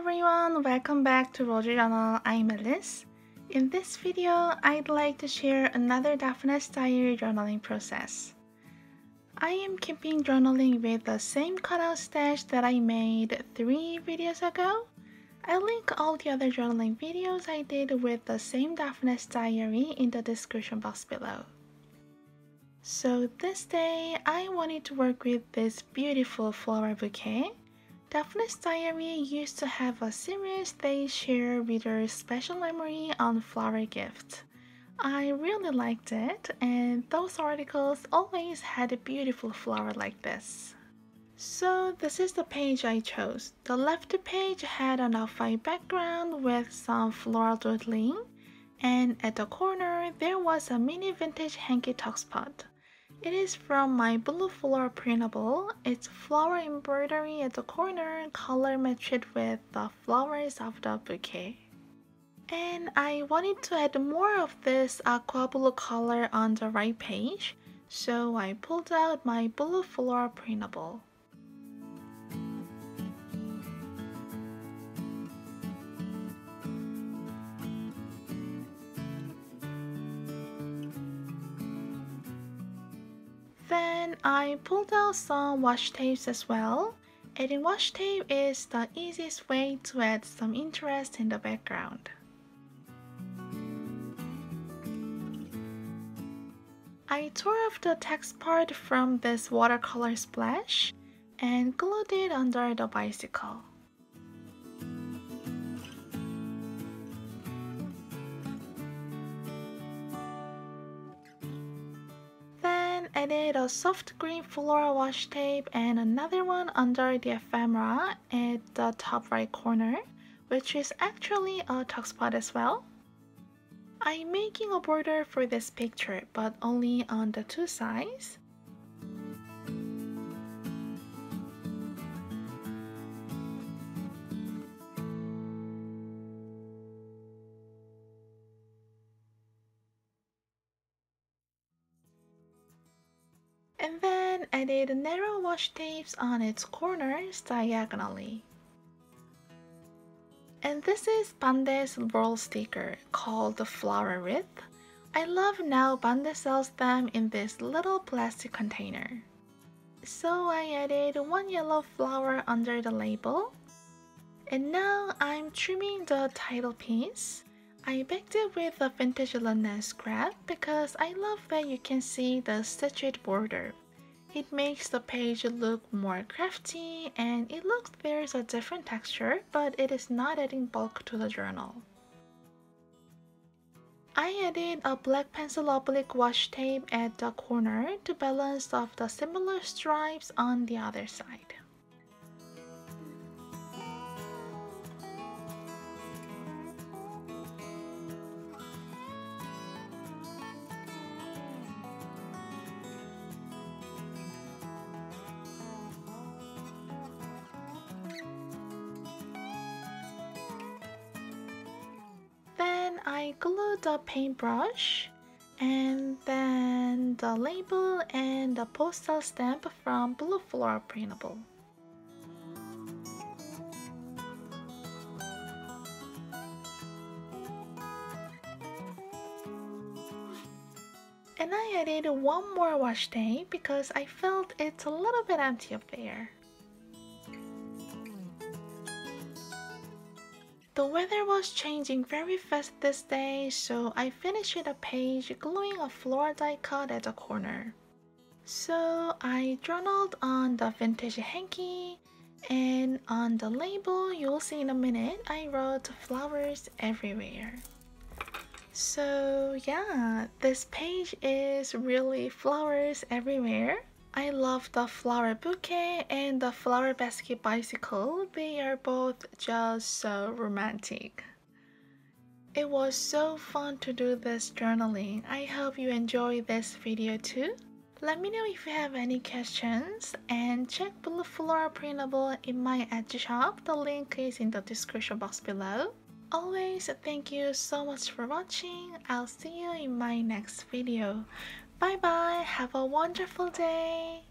everyone, welcome back to Roger Journal. I'm Alice. In this video, I'd like to share another Daphne's diary journaling process. I am keeping journaling with the same cutout stash that I made 3 videos ago. I'll link all the other journaling videos I did with the same Daphne's diary in the description box below. So this day, I wanted to work with this beautiful floral bouquet. Daphne's diary used to have a series they share readers' special memory on flower gifts. I really liked it, and those articles always had a beautiful flower like this. So this is the page I chose. The left page had an off-white background with some floral doodling, and at the corner there was a mini vintage hanky tuck spot. It is from my blue floral printable. It's flower embroidery at the corner, color matched with the flowers of the bouquet. And I wanted to add more of this aqua blue color on the right page, so I pulled out my blue floral printable. Then I pulled out some washi tapes as well. Adding washi tape is the easiest way to add some interest in the background. I tore off the text part from this watercolor splash and glued it under the bicycle. Added a soft green floral washi tape and another one under the ephemera at the top right corner, which is actually a tuck spot as well. I'm making a border for this picture, but only on the 2 sides. And then added narrow washi tapes on its corners diagonally. And this is Bande's roll sticker called the Flower Wreath. I love now Bande sells them in this little plastic container. So I added 1 yellow flower under the label. And now I'm trimming the title piece. I backed it with a vintage linen scrap because I love that you can see the stitched border. It makes the page look more crafty and it looks there's a different texture, but it is not adding bulk to the journal. I added a black pencil oblique washi tape at the corner to balance off the similar stripes on the other side. I glued the paintbrush and then the label and the postal stamp from Blue Floral Printable. And I added 1 more washi tape because I felt it's a little bit empty up there. The weather was changing very fast this day, so I finished the page gluing a floral die cut at the corner. So I journaled on the vintage hanky, and on the label you'll see in a minute I wrote flowers everywhere. So yeah, this page is really flowers everywhere. I love the flower bouquet and the flower basket bicycle. They are both just so romantic. It was so fun to do this journaling. I hope you enjoy this video too. Let me know if you have any questions and check Blue Floral Printable in my Etsy shop. The link is in the description box below. Always thank you so much for watching. I'll see you in my next video. Bye bye, have a wonderful day!